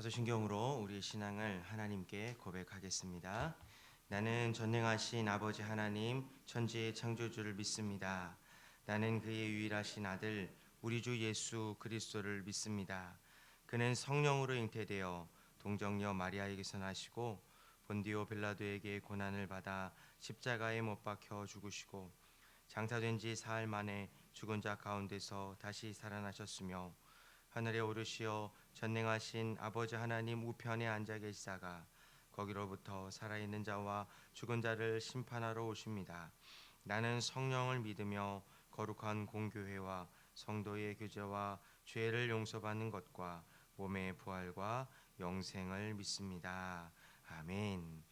사도신경으로 우리의 신앙을 하나님께 고백하겠습니다. 나는 전능하신 아버지 하나님 천지의 창조주를 믿습니다. 나는 그의 유일하신 아들 우리 주 예수 그리스도를 믿습니다. 그는 성령으로 잉태되어 동정녀 마리아에게서 나시고 본디오 빌라도에게 고난을 받아 십자가에 못 박혀 죽으시고 장사된 지 사흘 만에 죽은 자 가운데서 다시 살아나셨으며 하늘에 오르시어 전능하신 아버지 하나님 우편에 앉아 계시다가 거기로부터 살아있는 자와 죽은 자를 심판하러 오십니다. 나는 성령을 믿으며 거룩한 공교회와 성도의 교제와 죄를 용서받는 것과 몸의 부활과 영생을 믿습니다. 아멘.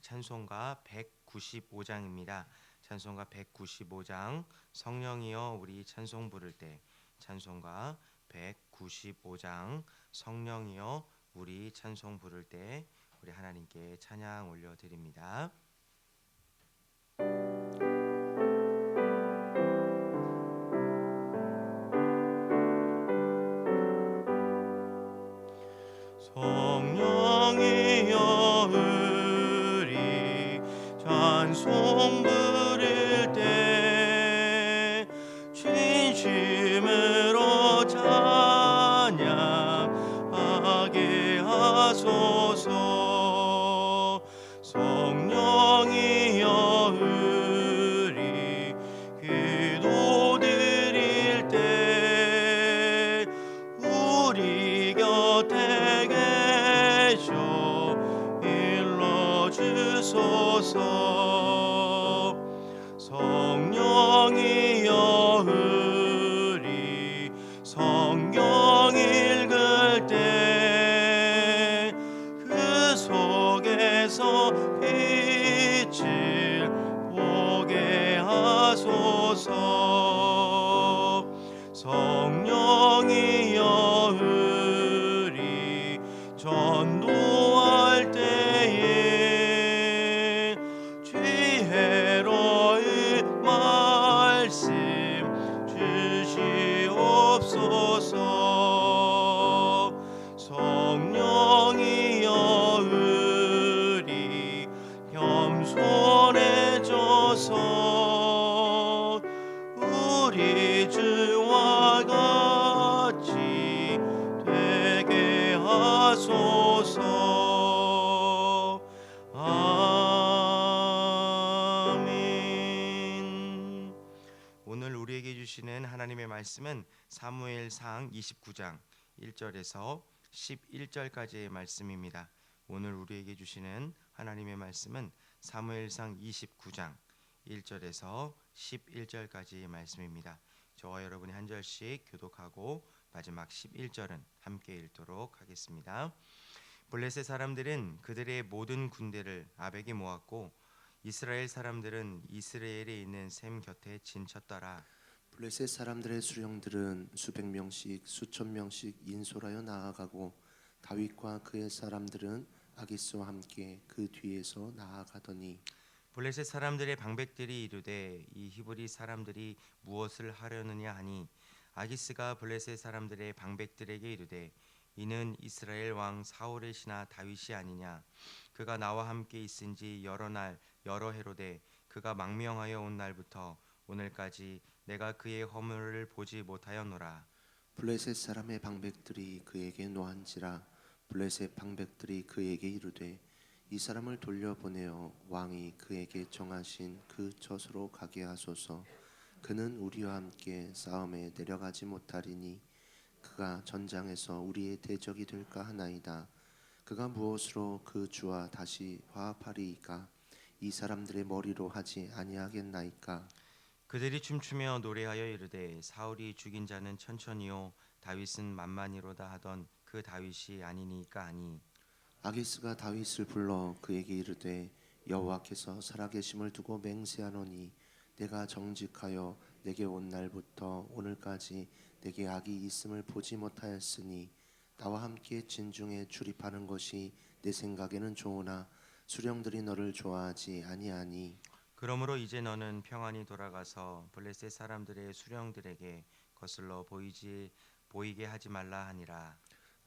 찬송가 195장입니다. 찬송가 195장 성령이여 우리 찬송 부를 때 찬송가 195장 성령이여 우리 찬송 부를 때 우리 하나님께 찬양 올려드립니다. 성령이여 우리 찬송 부를 때 진심으로 찬양하게 하소서. 성령이여 우리 기도 드릴 때 우리 곁에 계셔 일러주소서. 성령이여 우리 성경 읽을 때 그 속에서 빛을 보게 하소서. 성령이여 우리 전도할 때에 지혜로운 말씀 주시옵소서. 성령이여 우리 겸손해져서 우리 주와 같이 되게 하소서. 아멘. 오늘 우리에게 주시는 하나님의 말씀은 사무엘상 29장 1절에서 11절까지의 말씀입니다. 오늘 우리에게 주시는 하나님의 말씀은 사무엘상 29장 1절에서 11절까지의 말씀입니다. 저와 여러분이 한 절씩 교독하고 마지막 11절은 함께 읽도록 하겠습니다. 블레셋 사람들은 그들의 모든 군대를 아벡에 모았고 이스라엘 사람들은 이스라엘에 있는 셈 곁에 진쳤더라. 블레셋 사람들의 수령들은 수백 명씩 수천 명씩 인솔하여 나아가고 다윗과 그의 사람들은 아기스와 함께 그 뒤에서 나아가더니 블레셋 사람들의 방백들이 이르되 이 히브리 사람들이 무엇을 하려느냐 하니 아기스가 블레셋 사람들의 방백들에게 이르되 이는 이스라엘 왕 사울의 신하 다윗이 아니냐. 그가 나와 함께 있은지 여러 날 여러 해로되 그가 망명하여 온 날부터 오늘까지 내가 그의 허물을 보지 못하였노라. 블레셋 사람의 방백들이 그에게 노한지라. 블레셋 방백들이 그에게 이르되 이 사람을 돌려보내어 왕이 그에게 정하신 그 젖으로 가게 하소서. 그는 우리와 함께 싸움에 내려가지 못하리니 그가 전장에서 우리의 대적이 될까 하나이다. 그가 무엇으로 그 주와 다시 화합하리이까? 이 사람들의 머리로 하지 아니하겠나이까? 그들이 춤추며 노래하여 이르되 사울이 죽인 자는 천천히요 다윗은 만만히로다 하던 그 다윗이 아니니까 하니. 아기스가 다윗을 불러 그에게 이르되 여호와께서 살아계심을 두고 맹세하노니 내가 정직하여 내게 온 날부터 오늘까지 내게 악이 있음을 보지 못하였으니 나와 함께 진중에 출입하는 것이 내 생각에는 좋으나 수령들이 너를 좋아하지 아니하니 그러므로 이제 너는 평안히 돌아가서 블레셋 사람들의 수령들에게 거슬러 보이게 하지 말라 하니라.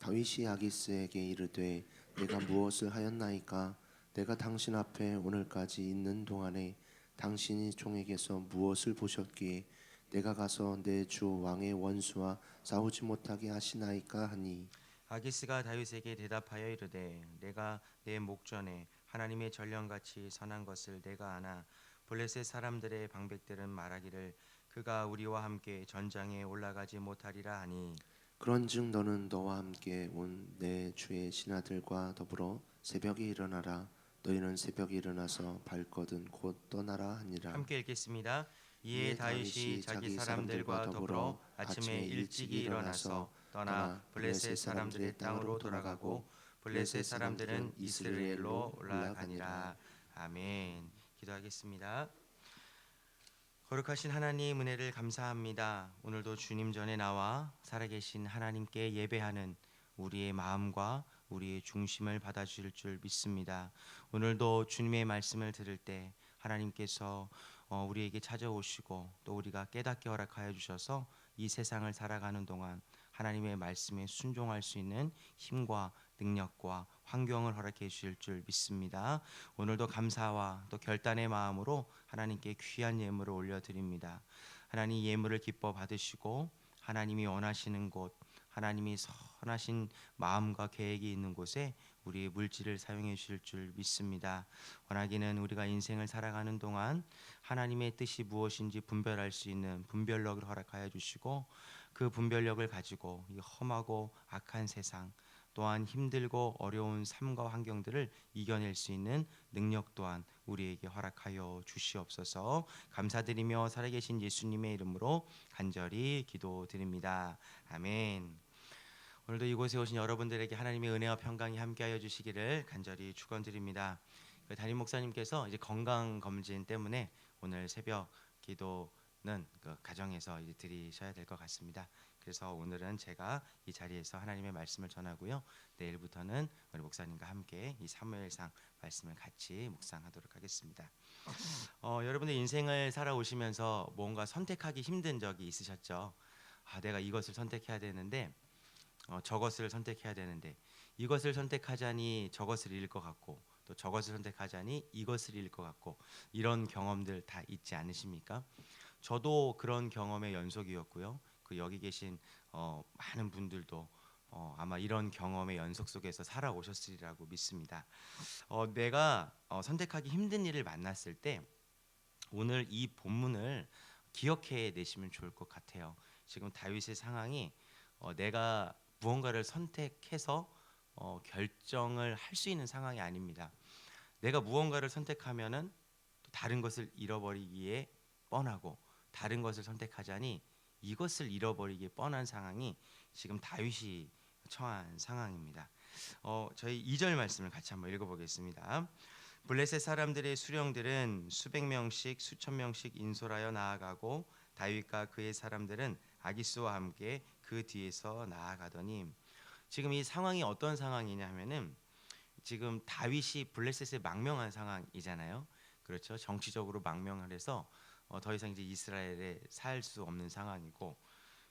다윗이 아기스에게 이르되 내가 무엇을 하였나이까? 내가 당신 앞에 오늘까지 있는 동안에 당신이 종에게서 무엇을 보셨기에 내가 가서 내 주 왕의 원수와 싸우지 못하게 하시나이까 하니 아기스가 다윗에게 대답하여 이르되 내가 내 목전에 하나님의 전령같이 선한 것을 내가 아나 블레셋 사람들의 방백들은 말하기를 그가 우리와 함께 전장에 올라가지 못하리라 하니 그런즉 너는 너와 함께 온 내 주의 신하들과 더불어 새벽에 일어나라. 너희는 새벽에 일어나서 발거든 곧 떠나라 하니라. 함께 읽겠습니다. 이에 이에 다윗이 자기 사람들과 더불어 아침에 일찍이 일어나서 떠나 블레셋 사람들의 땅으로 돌아가고 블레셋 사람들은 이스라엘로 올라가니라. 아멘. 기도하겠습니다. 거룩하신 하나님 은혜를 감사합니다. 오늘도 주님 전에 나와 살아계신 하나님께 예배하는 우리의 마음과 우리의 중심을 받아주실 줄 믿습니다. 오늘도 주님의 말씀을 들을 때 하나님께서 우리에게 찾아오시고 또 우리가 깨닫게 허락하여 주셔서 이 세상을 살아가는 동안 하나님의 말씀에 순종할 수 있는 힘과 능력과 환경을 허락해 주실 줄 믿습니다. 오늘도 감사와 또 결단의 마음으로 하나님께 귀한 예물을 올려드립니다. 하나님 예물을 기뻐 받으시고 하나님이 원하시는 곳, 하나님이 선하신 마음과 계획이 있는 곳에 우리의 물질을 사용해 주실 줄 믿습니다. 원하기는 우리가 인생을 살아가는 동안 하나님의 뜻이 무엇인지 분별할 수 있는 분별력을 허락하여 주시고 그 분별력을 가지고 이 험하고 악한 세상 또한 힘들고 어려운 삶과 환경들을 이겨낼 수 있는 능력 또한 우리에게 허락하여 주시옵소서. 감사드리며 살아계신 예수님의 이름으로 간절히 기도드립니다. 아멘. 오늘도 이곳에 오신 여러분들에게 하나님의 은혜와 평강이 함께하여 주시기를 간절히 축원드립니다. 담임 목사님께서 이제 건강 검진 때문에 오늘 새벽 기도는 가정에서 이제 드리셔야 될 것 같습니다. 그래서 오늘은 제가 이 자리에서 하나님의 말씀을 전하고요. 내일부터는 우리 목사님과 함께 이 사무엘상 말씀을 같이 묵상하도록 하겠습니다. 여러분들 인생을 살아오시면서 뭔가 선택하기 힘든 적이 있으셨죠? 내가 이것을 선택해야 되는데 저것을 선택해야 되는데 이것을 선택하자니 저것을 잃을 것 같고 또 저것을 선택하자니 이것을 잃을 것 같고 이런 경험들 다 있지 않으십니까? 저도 그런 경험의 연속이었고요. 그 여기 계신 많은 분들도 아마 이런 경험의 연속 속에서 살아오셨으리라고 믿습니다. 내가 선택하기 힘든 일을 만났을 때 오늘 이 본문을 기억해 내시면 좋을 것 같아요. 지금 다윗의 상황이 내가 무언가를 선택해서 결정을 할 수 있는 상황이 아닙니다. 내가 무언가를 선택하면은 또 다른 것을 잃어버리기에 뻔하고 다른 것을 선택하자니 이것을 잃어버리기에 뻔한 상황이 지금 다윗이 처한 상황입니다. 저희 2절 말씀을 같이 한번 읽어보겠습니다. 블레셋 사람들의 수령들은 수백 명씩 수천 명씩 인솔하여 나아가고 다윗과 그의 사람들은 아기스와 함께 그 뒤에서 나아가더니 지금 이 상황이 어떤 상황이냐면은 지금 다윗이 블레셋에 망명한 상황이잖아요. 그렇죠. 정치적으로 망명을 해서 더 이상 이제 이스라엘에 살 수 없는 상황이고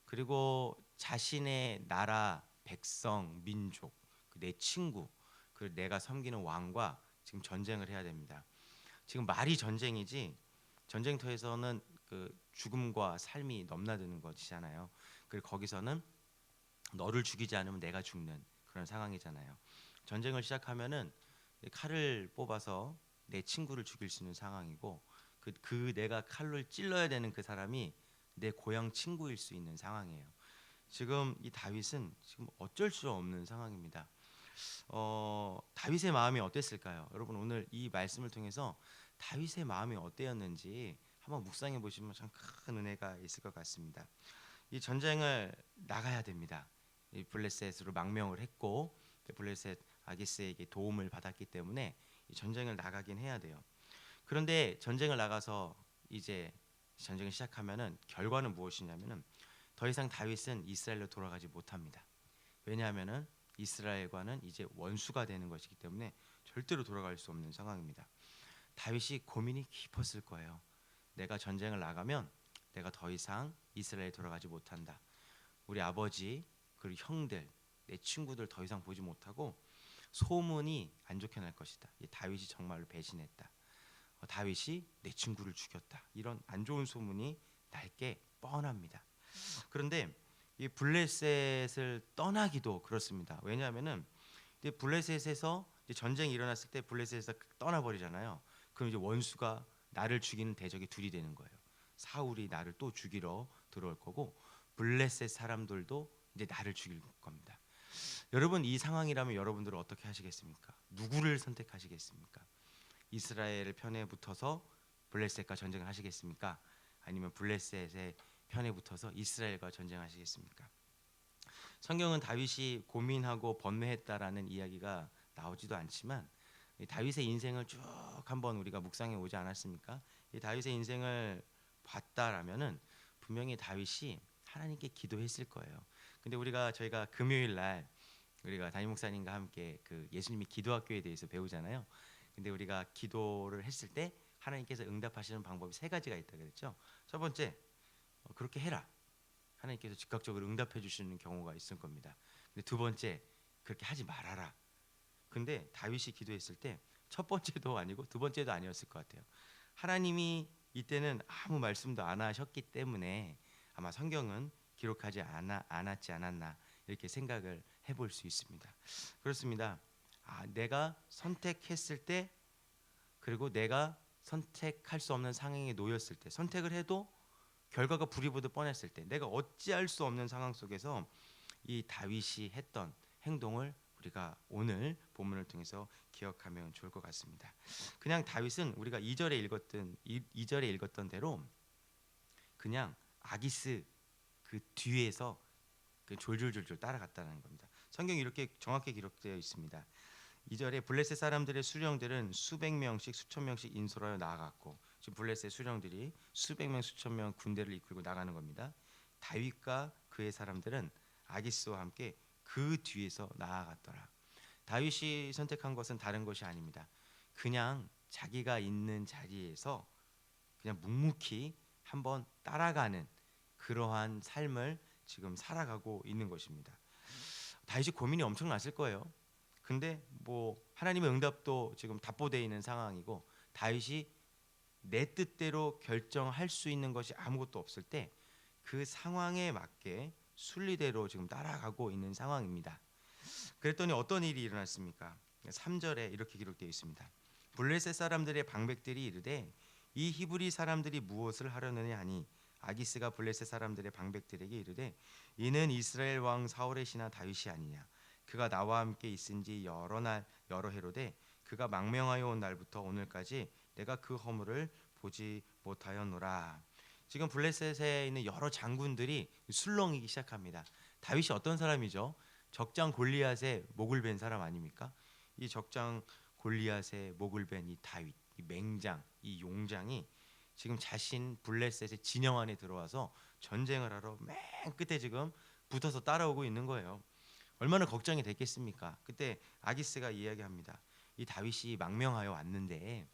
그리고 자신의 나라, 백성, 민족, 내 친구, 그 내가 섬기는 왕과 지금 전쟁을 해야 됩니다. 지금 말이 전쟁이지 전쟁터에서는 그 죽음과 삶이 넘나드는 것이잖아요. 그리고 거기서는 너를 죽이지 않으면 내가 죽는 그런 상황이잖아요. 전쟁을 시작하면은 칼을 뽑아서 내 친구를 죽일 수 있는 상황이고 그 내가 칼로 찔러야 되는 그 사람이 내 고향 친구일 수 있는 상황이에요. 지금 이 다윗은 지금 어쩔 수 없는 상황입니다. 다윗의 마음이 어땠을까요? 여러분 오늘 이 말씀을 통해서 다윗의 마음이 어땠는지 한번 묵상해 보시면 참 큰 은혜가 있을 것 같습니다. 이 전쟁을 나가야 됩니다. 이 블레셋으로 망명을 했고 블레셋 아기스에게 도움을 받았기 때문에 이 전쟁을 나가긴 해야 돼요. 그런데 전쟁을 나가서 이제 전쟁을 시작하면은 결과는 무엇이냐면은 더 이상 다윗은 이스라엘로 돌아가지 못합니다. 왜냐하면은 이스라엘과는 이제 원수가 되는 것이기 때문에 절대로 돌아갈 수 없는 상황입니다. 다윗이 고민이 깊었을 거예요. 내가 전쟁을 나가면 내가 더 이상 이스라엘에 돌아가지 못한다. 우리 아버지 그리고 형들 내 친구들 더 이상 보지 못하고 소문이 안 좋게 날 것이다. 이 다윗이 정말로 배신했다. 다윗이 내 친구를 죽였다. 이런 안 좋은 소문이 날 게 뻔합니다. 그런데 이 블레셋을 떠나기도 그렇습니다. 왜냐하면은 이제 블레셋에서 이제 전쟁이 일어났을 때 블레셋에서 떠나버리잖아요. 그럼 이제 원수가 나를 죽이는 대적이 둘이 되는 거예요. 사울이 나를 또 죽이러 들어올 거고 블레셋 사람들도 이제 나를 죽일 겁니다. 여러분 이 상황이라면 여러분들은 어떻게 하시겠습니까? 누구를 선택하시겠습니까? 이스라엘 편에 붙어서 블레셋과 전쟁을 하시겠습니까? 아니면 블레셋의 편에 붙어서 이스라엘과 전쟁하시겠습니까? 성경은 다윗이 고민하고 번뇌했다라는 이야기가 나오지도 않지만 이 다윗의 인생을 쭉 한번 우리가 묵상해 오지 않았습니까? 이 다윗의 인생을 봤다라면은 분명히 다윗이 하나님께 기도했을 거예요. 근데 저희가 금요일 날 우리가 담임 목사님과 함께 그 예수님이 기도학교에 대해서 배우잖아요. 근데 우리가 기도를 했을 때 하나님께서 응답하시는 방법이 세 가지가 있다 그랬죠. 첫 번째, 그렇게 해라. 하나님께서 즉각적으로 응답해 주시는 경우가 있을 겁니다. 근데 두 번째, 그렇게 하지 말아라. 근데 다윗이 기도했을 때 첫 번째도 아니고 두 번째도 아니었을 것 같아요. 하나님이 이때는 아무 말씀도 안 하셨기 때문에 아마 성경은 기록하지 않았지 않았나 이렇게 생각을 해볼 수 있습니다. 그렇습니다. 내가 선택했을 때 그리고 내가 선택할 수 없는 상황에 놓였을 때 선택을 해도 결과가 불이 보듯 뻔했을 때 내가 어찌할 수 없는 상황 속에서 이 다윗이 했던 행동을 우리가 오늘 본문을 통해서 기억하면 좋을 것 같습니다. 그냥 다윗은 우리가 2절에 읽었던 대로 그냥 아기스 그 뒤에서 그 졸졸졸졸 따라갔다는 겁니다. 성경이 이렇게 정확히 기록되어 있습니다. 2절에 블레셋 사람들의 수령들은 수백 명씩 수천 명씩 인솔하여 나아갔고 지금 블레셋 수령들이 수백 명 수천 명 군대를 이끌고 나가는 겁니다. 다윗과 그의 사람들은 아기스와 함께 그 뒤에서 나아갔더라. 다윗이 선택한 것은 다른 것이 아닙니다. 그냥 자기가 있는 자리에서 그냥 묵묵히 한번 따라가는 그러한 삶을 지금 살아가고 있는 것입니다. 다윗이 고민이 엄청났을 거예요. 근데 뭐 하나님의 응답도 지금 답보되어 있는 상황이고 다윗이 내 뜻대로 결정할 수 있는 것이 아무것도 없을 때 그 상황에 맞게 순리대로 지금 따라가고 있는 상황입니다. 그랬더니 어떤 일이 일어났습니까? 3절에 이렇게 기록되어 있습니다. 블레셋 사람들의 방백들이 이르되 이 히브리 사람들이 무엇을 하려느냐 하니 아기스가 블레셋 사람들의 방백들에게 이르되 이는 이스라엘 왕 사울의 신하 다윗이 아니냐. 그가 나와 함께 있은지 여러 해로되 그가 망명하여 온 날부터 오늘까지 내가 그 허물을 보지 못하였노라. 지금 블레셋에 있는 여러 장군들이 술렁이기 시작합니다. 다윗이 어떤 사람이죠? 적장 골리앗의 목을 벤 사람 아닙니까? 이 적장 골리앗의 목을 벤 이 다윗, 이 맹장, 이 용장이 지금 자신 블레셋의 진영 안에 들어와서 전쟁을 하러 맨 끝에 지금 붙어서 따라오고 있는 거예요. 얼마나 걱정이 됐겠습니까? 그때 아기스가 이야기합니다. 이 다윗이 망명하여 왔는데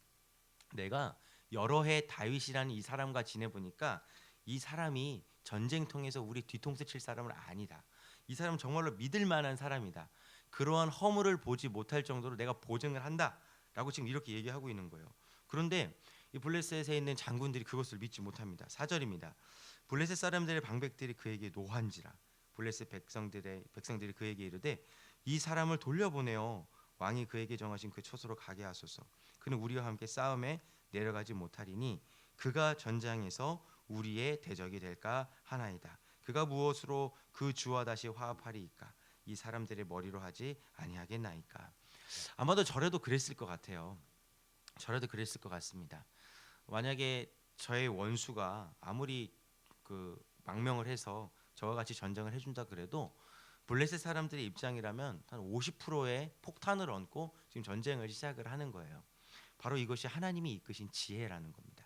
내가 여러 해 다윗이라는 이 사람과 지내보니까 이 사람이 전쟁통에서 우리 뒤통수 칠 사람은 아니다. 이 사람은 정말로 믿을 만한 사람이다. 그러한 허물을 보지 못할 정도로 내가 보증을 한다라고 지금 이렇게 얘기하고 있는 거예요. 그런데 이 블레셋에 있는 장군들이 그것을 믿지 못합니다. 4절입니다. 블레셋 사람들의 방백들이 그에게 노한지라. 블레셋 백성들이 그에게 이르되 이 사람을 돌려보내어 왕이 그에게 정하신 그 처소로 가게 하소서. 그는 우리와 함께 싸움에 내려가지 못하리니 그가 전장에서 우리의 대적이 될까 하나이다. 그가 무엇으로 그 주와 다시 화합하리이까? 이 사람들의 머리로 하지 아니하겠나이까? 아마도 저래도 그랬을 것 같아요. 저래도 그랬을 것 같습니다. 만약에 저의 원수가 아무리 그 망명을 해서 저와 같이 전쟁을 해준다 그래도 블레셋 사람들의 입장이라면 한 50%의 폭탄을 얹고 지금 전쟁을 시작을 하는 거예요. 바로 이것이 하나님이 이끄신 지혜라는 겁니다.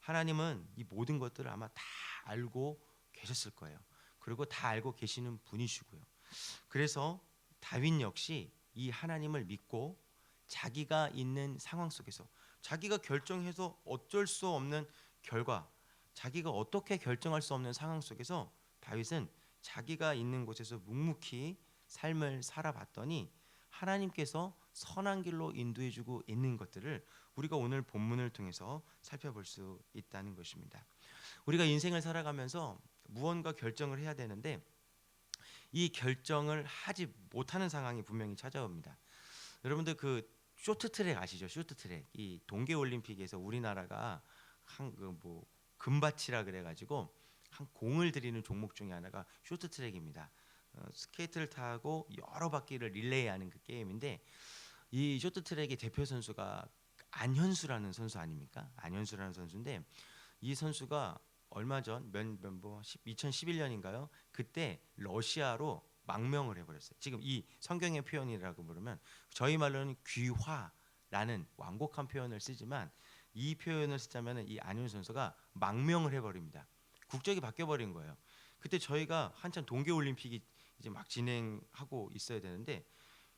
하나님은 이 모든 것들을 아마 다 알고 계셨을 거예요. 그리고 다 알고 계시는 분이시고요. 그래서 다윗 역시 이 하나님을 믿고 자기가 있는 상황 속에서 자기가 결정해서 어쩔 수 없는 결과, 자기가 어떻게 결정할 수 없는 상황 속에서 다윗은 자기가 있는 곳에서 묵묵히 삶을 살아봤더니 하나님께서 선한 길로 인도해주고 있는 것들을 우리가 오늘 본문을 통해서 살펴볼 수 있다는 것입니다. 우리가 인생을 살아가면서 무언가 결정을 해야 되는데 이 결정을 하지 못하는 상황이 분명히 찾아옵니다. 여러분들 그 쇼트트랙 아시죠? 쇼트트랙. 이 동계올림픽에서 우리나라가 한그뭐 금바치라 그래가지고 한 공을 들이는 종목 중에 하나가 쇼트트랙입니다. 스케이트를 타고 여러 바퀴를 릴레이하는 그 게임인데 이 쇼트트랙의 대표 선수가 안현수라는 선수 아닙니까? 안현수라는 선수인데 이 선수가 얼마 전 2011년인가요? 그때 러시아로 망명을 해버렸어요. 지금 이 성경의 표현이라고 부르면 저희 말로는 귀화라는 완곡한 표현을 쓰지만 이 표현을 쓰자면 이 안윤 선수가 망명을 해버립니다. 국적이 바뀌어버린 거예요. 그때 저희가 한참 동계올림픽이 이제 막 진행하고 있어야 되는데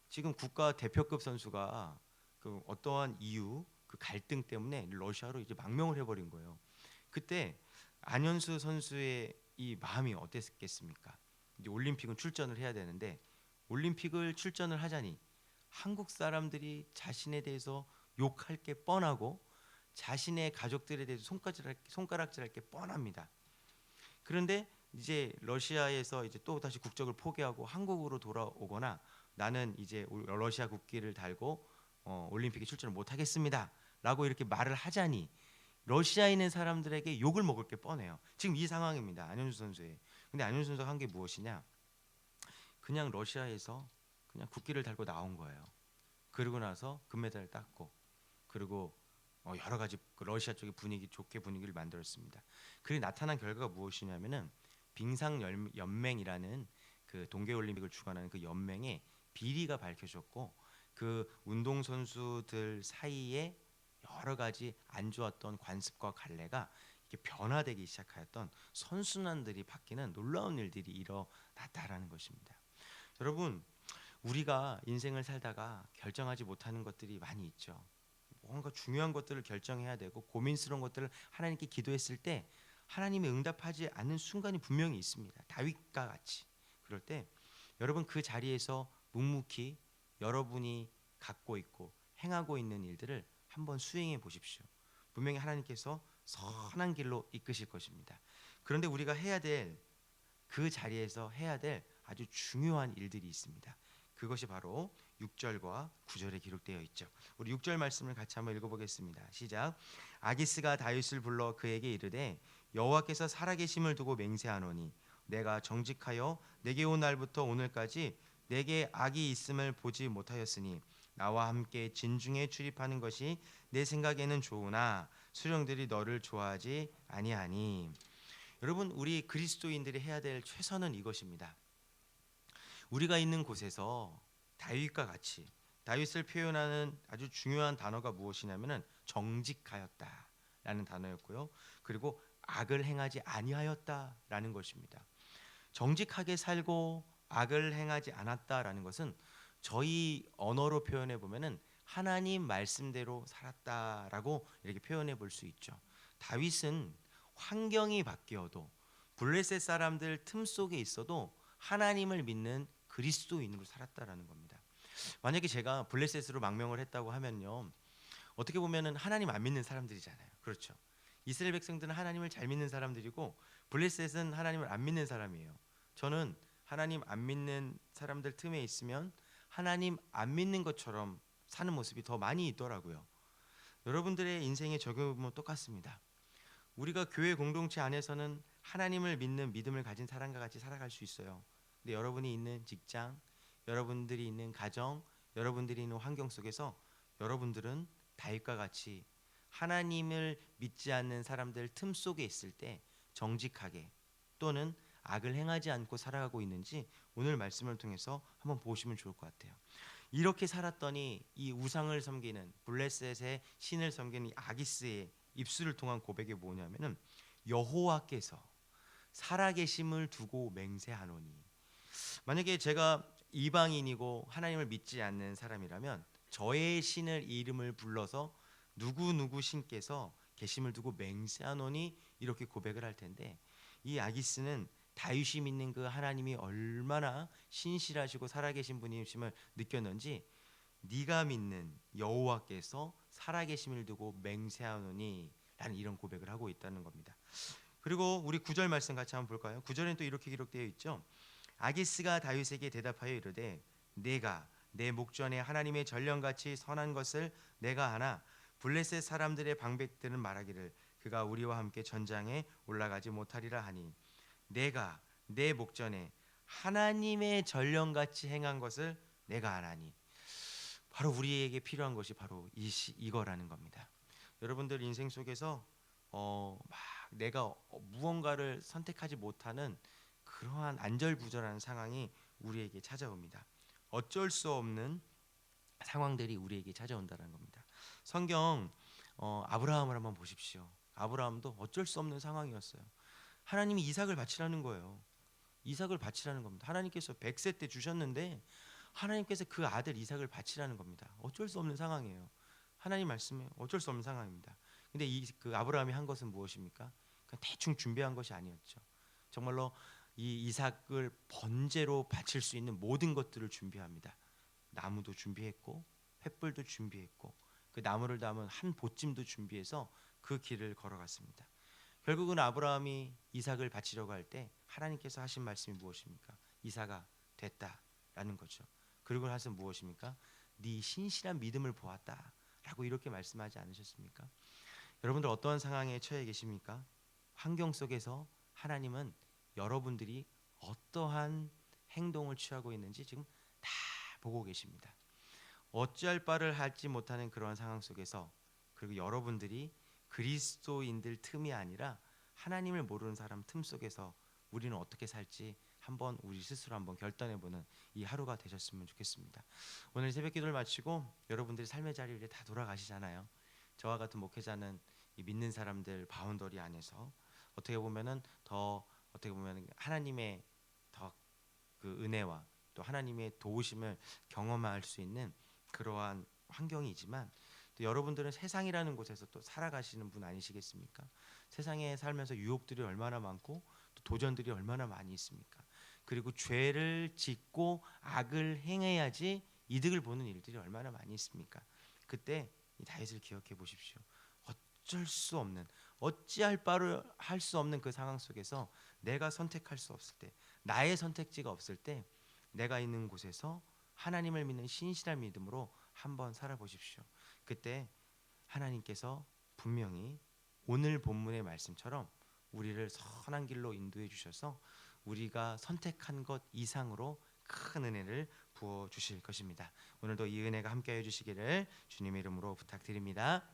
지금 국가 대표급 선수가 그 어떠한 이유 그 갈등 때문에 러시아로 이제 망명을 해버린 거예요. 그때 안현수 선수의 이 마음이 어땠겠습니까? 이제 올림픽은 출전을 해야 되는데 올림픽을 출전을 하자니 한국 사람들이 자신에 대해서 욕할 게 뻔하고 자신의 가족들에 대해서 손가락질할 게 뻔합니다. 그런데 이제 러시아에서 이제 또 다시 국적을 포기하고 한국으로 돌아오거나 나는 이제 러시아 국기를 달고 올림픽에 출전을 못 하겠습니다라고 이렇게 말을 하자니 러시아에 있는 사람들에게 욕을 먹을 게 뻔해요. 지금 이 상황입니다. 안현수 선수의. 근데 안현수 선수가 한 게 무엇이냐? 그냥 러시아에서 그냥 국기를 달고 나온 거예요. 그러고 나서 금메달을 땄고 그리고 여러 가지 그 러시아 쪽의 좋게 분위기를 만들었습니다. 그리 나타난 결과가 무엇이냐면은 빙상 연맹이라는 그 동계올림픽을 주관하는 그 연맹의 비리가 밝혀졌고 그 운동 선수들 사이에 여러 가지 안 좋았던 관습과 관례가 이렇게 변화되기 시작하였던 선순환들이 바뀌는 놀라운 일들이 일어났다라는 것입니다. 여러분, 우리가 인생을 살다가 결정하지 못하는 것들이 많이 있죠. 뭔가 중요한 것들을 결정해야 되고 고민스러운 것들을 하나님께 기도했을 때 하나님이 응답하지 않는 순간이 분명히 있습니다. 다윗과 같이. 그럴 때 여러분 그 자리에서 묵묵히 여러분이 갖고 있고 행하고 있는 일들을 한번 수행해 보십시오. 분명히 하나님께서 선한 길로 이끄실 것입니다. 그런데 우리가 해야 될 그 자리에서 해야 될 아주 중요한 일들이 있습니다. 그것이 바로 6절과 9절에 기록되어 있죠. 우리 6절 말씀을 같이 한번 읽어보겠습니다. 시작. 아기스가 다윗을 불러 그에게 이르되 여호와께서 살아계심을 두고 맹세하노니 내가 정직하여 내게 온 날부터 오늘까지 내게 악이 있음을 보지 못하였으니 나와 함께 진중에 출입하는 것이 내 생각에는 좋으나 수령들이 너를 좋아하지 아니하니. 여러분 우리 그리스도인들이 해야 될 최선은 이것입니다. 우리가 있는 곳에서 다윗과 같이 다윗을 표현하는 아주 중요한 단어가 무엇이냐면은 정직하였다라는 단어였고요. 그리고 악을 행하지 아니하였다라는 것입니다. 정직하게 살고 악을 행하지 않았다라는 것은 저희 언어로 표현해 보면은 하나님 말씀대로 살았다라고 이렇게 표현해 볼 수 있죠. 다윗은 환경이 바뀌어도 블레셋 사람들 틈 속에 있어도 하나님을 믿는 그리스도인으로 살았다라는 겁니다. 만약에 제가 블레셋으로 망명을 했다고 하면요, 어떻게 보면은 하나님 안 믿는 사람들이잖아요. 그렇죠? 이스라엘 백성들은 하나님을 잘 믿는 사람들이고 블레셋은 하나님을 안 믿는 사람이에요. 저는 하나님 안 믿는 사람들 틈에 있으면 하나님 안 믿는 것처럼 사는 모습이 더 많이 있더라고요. 여러분들의 인생의 적용은 똑같습니다. 우리가 교회 공동체 안에서는 하나님을 믿는 믿음을 가진 사람과 같이 살아갈 수 있어요. 근데 여러분이 있는 직장, 여러분들이 있는 가정, 여러분들이 있는 환경 속에서 여러분들은 다윗과 같이 하나님을 믿지 않는 사람들 틈 속에 있을 때 정직하게 또는 악을 행하지 않고 살아가고 있는지 오늘 말씀을 통해서 한번 보시면 좋을 것 같아요. 이렇게 살았더니 이 우상을 섬기는 블레셋의 신을 섬기는 이 아기스의 입술을 통한 고백이 뭐냐면은 여호와께서 살아계심을 두고 맹세하노니. 만약에 제가 이방인이고 하나님을 믿지 않는 사람이라면 저의 신을 이름을 불러서 누구 신께서 계심을 두고 맹세하노니 이렇게 고백을 할 텐데 이 아기스는 다윗이 믿는 그 하나님이 얼마나 신실하시고 살아계신 분이심을 느꼈는지 네가 믿는 여호와께서 살아계심을 두고 맹세하노니 라는 이런 고백을 하고 있다는 겁니다. 그리고 우리 9절 말씀 같이 한번 볼까요? 9절에는 또 이렇게 기록되어 있죠. 아기스가 다윗에게 대답하여 이르되 내가 내 목전에 하나님의 전령같이 선한 것을 내가 하나 블레셋 사람들의 방백들은 말하기를 그가 우리와 함께 전장에 올라가지 못하리라 하니 내가 내 목전에 하나님의 전령같이 행한 것을 내가 아나니. 바로 우리에게 필요한 것이 바로 이거라는 겁니다. 여러분들 인생 속에서 막 내가 무언가를 선택하지 못하는 그러한 안절부절한 상황이 우리에게 찾아옵니다. 어쩔 수 없는 상황들이 우리에게 찾아온다는 겁니다. 성경 아브라함을 한번 보십시오. 아브라함도 어쩔 수 없는 상황이었어요. 하나님이 이삭을 바치라는 거예요. 이삭을 바치라는 겁니다. 하나님께서 100세 때 주셨는데 하나님께서 그 아들 이삭을 바치라는 겁니다. 어쩔 수 없는 상황이에요. 하나님 말씀에 어쩔 수 없는 상황입니다. 근데 그 아브라함이 한 것은 무엇입니까? 그냥 대충 준비한 것이 아니었죠. 정말로 이 이삭을 번제로 바칠 수 있는 모든 것들을 준비합니다. 나무도 준비했고 횃불도 준비했고 그 나무를 담은 한 보찜도 준비해서 그 길을 걸어갔습니다. 결국은 아브라함이 이삭을 바치려고 할 때 하나님께서 하신 말씀이 무엇입니까? 이삭아 됐다라는 거죠. 그리고 하신 무엇입니까? 네 신실한 믿음을 보았다라고 이렇게 말씀하지 않으셨습니까? 여러분들 어떠한 상황에 처해 계십니까? 환경 속에서 하나님은 여러분들이 어떠한 행동을 취하고 있는지 지금 다 보고 계십니다. 어찌할 바를 하지 못하는 그러한 상황 속에서 그리고 여러분들이 그리스도인들 틈이 아니라 하나님을 모르는 사람 틈 속에서 우리는 어떻게 살지 한번 우리 스스로 한번 결단해보는 이 하루가 되셨으면 좋겠습니다. 오늘 새벽 기도를 마치고 여러분들이 삶의 자리에 다 돌아가시잖아요. 저와 같은 목회자는 이 믿는 사람들 바운더리 안에서 어떻게 보면은 더 어떻게 보면 하나님의 더 그 은혜와 또 하나님의 도우심을 경험할 수 있는 그러한 환경이지만 또 여러분들은 세상이라는 곳에서 또 살아가시는 분 아니시겠습니까? 세상에 살면서 유혹들이 얼마나 많고 또 도전들이 얼마나 많이 있습니까? 그리고 죄를 짓고 악을 행해야지 이득을 보는 일들이 얼마나 많이 있습니까? 그때 이 다윗을 기억해 보십시오. 어쩔 수 없는 어찌할 바를 할 수 없는 그 상황 속에서 내가 선택할 수 없을 때 나의 선택지가 없을 때 내가 있는 곳에서 하나님을 믿는 신실한 믿음으로 한번 살아보십시오. 그때 하나님께서 분명히 오늘 본문의 말씀처럼 우리를 선한 길로 인도해 주셔서 우리가 선택한 것 이상으로 큰 은혜를 부어 주실 것입니다. 오늘도 이 은혜가 함께해 주시기를 주님의 이름으로 부탁드립니다.